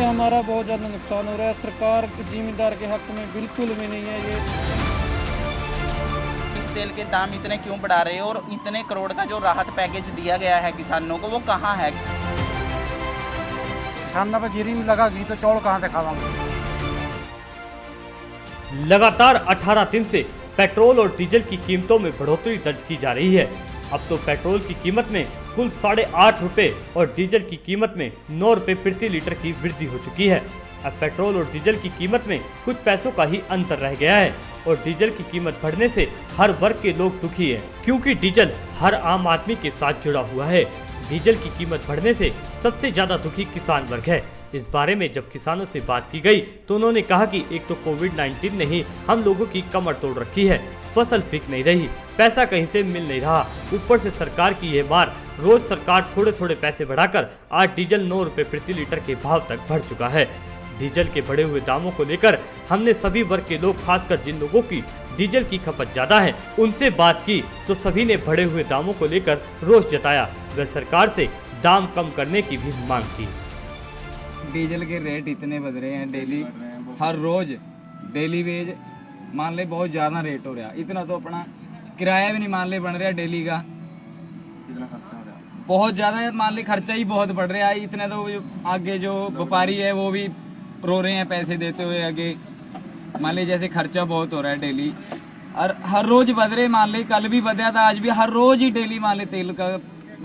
हमारा बहुत ज़्यादा नुकसान हो रहा है। सरकार जिम्मेदार के हक में बिल्कुल भी नहीं है ये। इस तेल के दाम इतने क्यों बढ़ा रहे हो और इतने करोड़ का जो राहत पैकेज दिया गया है किसानों को वो कहाँ है? किसानों पर जीरी में लगागी तो चौल कहाँ से खावांगे। लगातार 18 दिन से पेट्रोल और डीजल की कीमतों में बढ़ोतरी दर्ज की जा रही है। अब तो पेट्रोल की कीमत में कुल 8.5 रुपए और डीजल की कीमत में 9 रुपए प्रति लीटर की वृद्धि हो चुकी है। अब पेट्रोल और डीजल की कीमत में कुछ पैसों का ही अंतर रह गया है और डीजल की कीमत बढ़ने से हर वर्ग के लोग दुखी हैं, क्योंकि डीजल हर आम आदमी के साथ जुड़ा हुआ है। डीजल की कीमत बढ़ने से सबसे ज्यादा दुखी किसान वर्ग है। इस बारे में जब किसानों से बात की गई तो उन्होंने कहा कि एक तो कोविड-19 ने ही हम लोगों की कमर तोड़ रखी है, फसल बिक नहीं रही, पैसा कहीं से मिल नहीं रहा, ऊपर से सरकार की ये मार। रोज सरकार थोड़े थोड़े पैसे बढ़ाकर आज डीजल 9 रुपए प्रति लीटर के भाव तक बढ़ चुका है। डीजल के बढ़े हुए दामों को लेकर हमने सभी वर्ग के लोग, खासकर जिन लोगों की डीजल की खपत ज्यादा है, उनसे बात की तो सभी ने बढ़े हुए दामों को लेकर रोष जताया व सरकार से दाम कम करने की भी मांग की। डीजल के रेट इतने बढ़ रहे हैं डेली, हर रोज डेली वेज मान ले बहुत ज्यादा रेट हो रहा है। इतना तो अपना किराया भी नहीं मान ले बन रहा डेली का, बहुत ज्यादा मान ले खर्चा ही बहुत बढ़ रहा है। इतने तो आगे जो व्यापारी है वो भी रो रहे हैं पैसे देते हुए आगे, मान ले जैसे खर्चा बहुत हो रहा है डेली और हर रोज बढ़ रहे। मान ले कल भी बढ़ा था, आज भी हर रोज ही डेली मान ले तेल का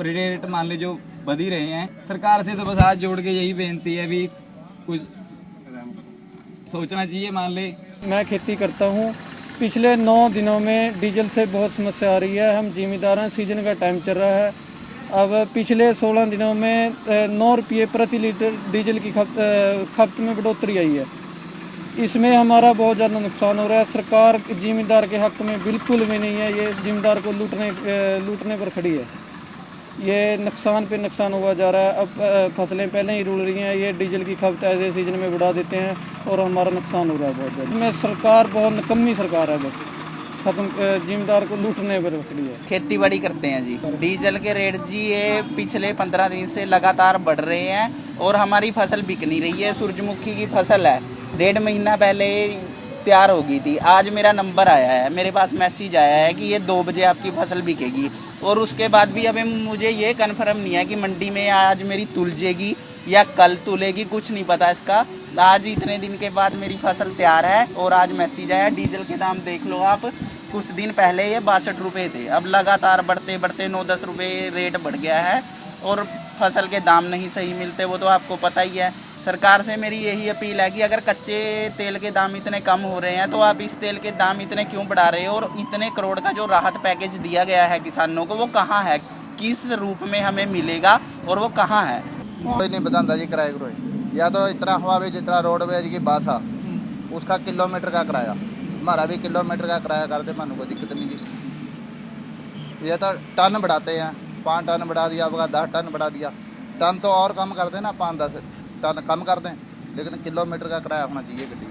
रेट मान ले जो बढ़ ही रहे हैं। सरकार से तो बस हाथ जोड़ के यही बेनती है भी कुछ सोचना चाहिए। मान ले मैं खेती करता हूँ, पिछले 9 दिनों में डीजल से बहुत समस्या आ रही है। हम जिम्मेदार हैं, सीजन का टाइम चल रहा है। अब पिछले 16 दिनों में 9 रुपये प्रति लीटर डीजल की खपत में बढ़ोतरी आई है। इसमें हमारा बहुत ज़्यादा नुकसान हो रहा है। सरकार जिम्मेदार के हक में बिल्कुल भी नहीं है, ये जिम्मेदार को लूटने पर खड़ी है। ये नुकसान पे नुकसान हुआ जा रहा है। अब फसलें पहले ही रुल रही हैं, ये डीजल की खपत ऐसे सीजन में बढ़ा देते हैं और हमारा नुकसान हो रहा है बहुत ज़्यादा। में सरकार बहुत निकम्मी सरकार है, बस खत्म जिम्मेदार को लूटने पर खड़ी है। खेती बाड़ी करते हैं जी। डीजल के रेट जी ये पिछले 15 दिन से लगातार बढ़ रहे हैं और हमारी फसल बिक नहीं रही है। सूरजमुखी की फसल है, 1.5 महीना पहले तैयार हो गई थी। आज मेरा नंबर आया है, मेरे पास मैसेज आया है कि ये 2 बजे आपकी फसल बिकेगी और उसके बाद भी अभी मुझे ये कन्फर्म नहीं है कि मंडी में आज मेरी तुलजेगी या कल तुलेगी, कुछ नहीं पता इसका। आज इतने दिन के बाद मेरी फसल तैयार है और आज मैसेज आया। डीजल के दाम देख लो आप, कुछ दिन पहले ये 62 रुपये थे, अब लगातार बढ़ते बढ़ते 9-10 रुपये रेट बढ़ गया है और फसल के दाम नहीं सही मिलते, वो तो आपको पता ही है। सरकार से मेरी यही अपील है कि अगर कच्चे तेल के दाम इतने कम हो रहे हैं तो आप इस तेल के दाम इतने क्यों बढ़ा रहे हो और इतने करोड़ का जो राहत पैकेज दिया गया है किसानों को वो कहाँ है, किस रूप में हमें मिलेगा और वो कहाँ है? कोई नहीं बताता जी किराए को, या तो इतना हवा भी जितना रोडवेज की बस है उसका किलोमीटर का किराया, हमारा भी किलोमीटर का किराया कर दे, मानो कोई दिक्कत नहीं जी। ये तो टन बढ़ाते हैं, 5 टन बढ़ा दिया, 10 टन बढ़ा दिया। टन तो और कम कर देना, 5-10 टन कम कर दें, लेकिन किलोमीटर का किराया होना चाहिए गड्डी,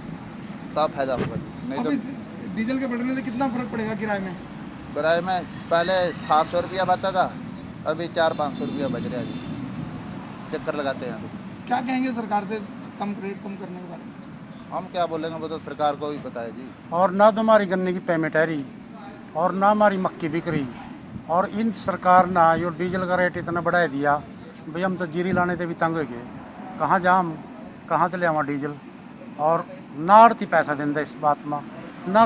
तब फायदा होगा। नहीं तो डीजल के बढ़ने से कितना फर्क पड़ेगा किराए में? किराए में पहले 700 रुपया बचता था, अभी 400-500 रुपया बच रहा है जी। चक्कर लगाते हैं। क्या कहेंगे सरकार से रेट कम करने के बारे में? हम क्या बोलेंगे, वो तो सरकार को ही पता है जी। और ना तो हमारी गन्ने की पेमेंट है रही और ना हमारी मक्की बिक रही, और इन सरकार ना जो डीजल का रेट इतना बढ़ा दिया भाई, हम तो जीरी लाने से भी तंग हो गए। कहाँ जा हम, कहाँ से ले आवा डीजल, और ना आड़ती पैसा देंगे इस बात में, ना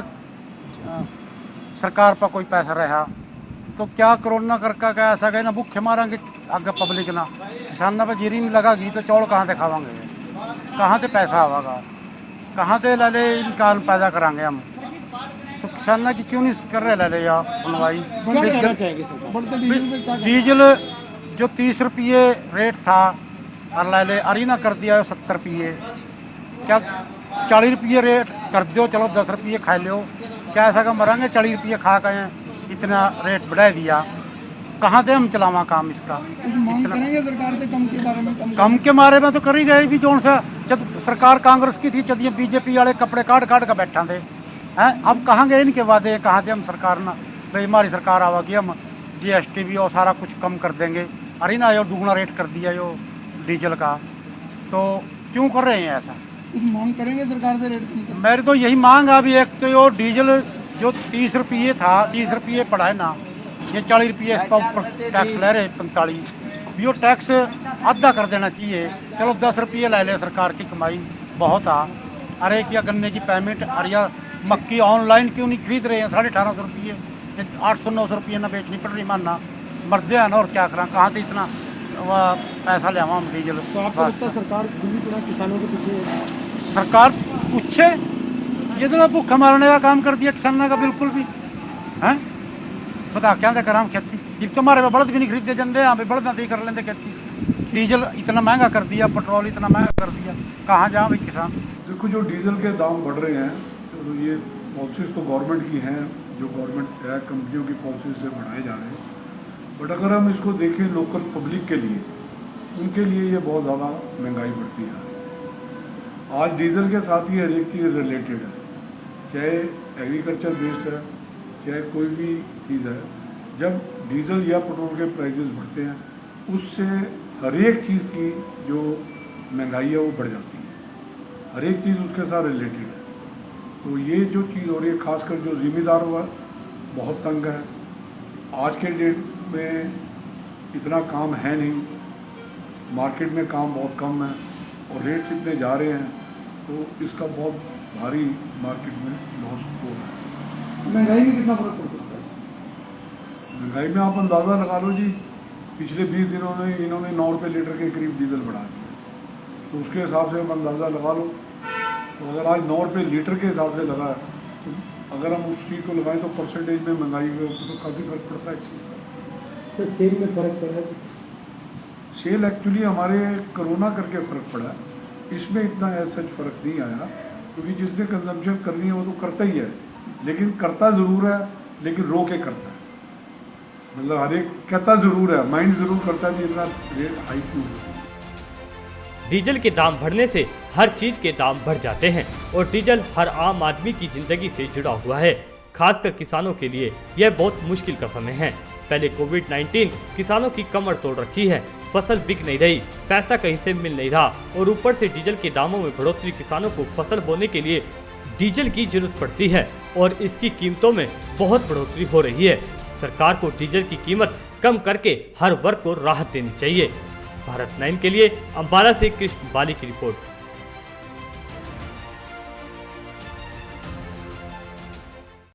सरकार पर कोई पैसा रहा तो क्या कोरोना करके क्या ऐसा गए ना भूखे मारेंगे आगे पब्लिक ना। किसानों पर जीरी में लगागी तो चौल कहाँ से खावांगे, कहाँ से पैसा आवागा, कहाँ से ले इनकान पैदा करांगे हम। तो किसानों की क्यों नहीं कर रहे ले या सुनवाई। डीजल जो 30 रुपये रेट था और ले अरीना कर दिया 70 रुपये, क्या 40 रुपये रेट कर दो, चलो 10 रुपये खा लो, क्या ऐसा का मरेंगे 40 रुपये खा के इतना रेट बढ़ा दिया, कहाँ से हम चलावा काम इसका। मांग करेंगे सरकार से कम के बारे में? कम के बारे में तो कर ही रहे भी, जो सा जब सरकार कांग्रेस की थी जब ये बीजेपी वाले कपड़े काट के बैठा थे हैं, अब कहाँ गए इनके वादे, कहाँ थे हम सरकार ना भाई हमारी सरकार आवागी हम GST भी और सारा कुछ कम कर देंगे, अरे ना यो दुगना रेट कर दिया यो डीजल का, तो क्यों कर रहे हैं ऐसा? कुछ मांग करेंगे सरकार से रेट कम कर? मेरी तो यही मांग है। अभी एक तो यो डीजल जो 30 रुपये था, 30 रुपये पड़ा है ना, ये 40 रुपये इस पर ऊपर टैक्स ले रहे 45। यो टैक्स आधा कर देना चाहिए। चलो 10 रुपये ले ले, सरकार की कमाई बहुत आ। अरे क्या गन्ने की पेमेंट, अरे या मक्की ऑनलाइन क्यों नहीं खरीद रहे हैं? 1850 रुपये, 800-900 रुपये ना बेचनी पड़ रही, मानना मरदे हैं ना, और क्या करा, कहाँ से इतना पैसा ले हम डीजल? तो आपको लगता है सरकार पूरी तरह किसानों के पीछे? सरकार पूछे, ये तो भूखा मारने का काम कर दिया किसानों का बिल्कुल भी। हैं बता क्या करा हम खेती? अब तो हमारे बड़द भी नहीं खरीदे जाते, यहाँ पे बड़द नहीं कर लेंगे खेती। डीजल इतना महंगा कर दिया, पेट्रोल इतना महंगा कर दिया, कहाँ जाए भाई किसान? देखो, जो डीजल के दाम बढ़ रहे हैं तो ये पॉलिसीज़ तो गवर्नमेंट की हैं, जो गवर्नमेंट है कंपनियों की पॉलिसी से बढ़ाए जा रहे हैं। बट अगर हम इसको देखें लोकल पब्लिक के लिए, उनके लिए ये बहुत ज़्यादा महंगाई बढ़ती है। आज डीजल के साथ ही हर एक चीज़ रिलेटेड है, चाहे एग्रीकल्चर बेस्ड है, चाहे कोई भी चीज़ है। जब डीजल या पेट्रोल के प्राइसेस बढ़ते हैं, उससे हर एक चीज़ की जो महंगाई है वो बढ़ जाती है। हर एक चीज़ उसके साथ रिलेटेड है। तो ये जो चीज़ हो रही है, खासकर जो ज़िम्मेदार हुआ बहुत तंग है। आज के डेट में इतना काम है नहीं, मार्केट में काम बहुत कम है और रेट्स इतने जा रहे हैं, तो इसका बहुत भारी मार्केट में लॉस हो रहा है। महंगाई में कितना फर्क पड़ सकता है? महंगाई में आप अंदाज़ा लगा लो जी, पिछले 20 दिनों में इन्होंने 9 रुपये लीटर के करीब डीजल बढ़ा दिया, तो उसके हिसाब से हम अंदाज़ा लगा लो। तो अगर आज 9 रुपये लीटर के हिसाब से लगा, तो अगर हम उस चीज़ को लगाएं तो परसेंटेज में महंगाई के ऊपर तो काफ़ी फ़र्क पड़ता है इस चीज़ का। सर सेल में फ़र्क पड़ा है? सेल एक्चुअली हमारे कोरोना करके फ़र्क पड़ा, इसमें इतना सच फ़र्क नहीं आया, क्योंकि जिसने कंजम्पशन करनी है वो तो करता ही है, लेकिन करता ज़रूर है, लेकिन रो के करता है। मतलब हर एक कहता ज़रूर है, माइंड ज़रूर करता है कि इतना रेट हाई क्यों है। डीजल के दाम बढ़ने से हर चीज के दाम बढ़ जाते हैं और डीजल हर आम आदमी की जिंदगी से जुड़ा हुआ है। खासकर किसानों के लिए यह बहुत मुश्किल का समय है। पहले कोविड-19 किसानों की कमर तोड़ रखी है, फसल बिक नहीं रही, पैसा कहीं से मिल नहीं रहा और ऊपर से डीजल के दामों में बढ़ोतरी किसानों को फसल बोने के लिए डीजल की जरूरत पड़ती है और इसकी कीमतों में बहुत बढ़ोतरी हो रही है। सरकार को डीजल की कीमत कम करके हर वर्ग को राहत देनी चाहिए। भारत 9 के लिए अंबाला से कृष्ण बाली की रिपोर्ट।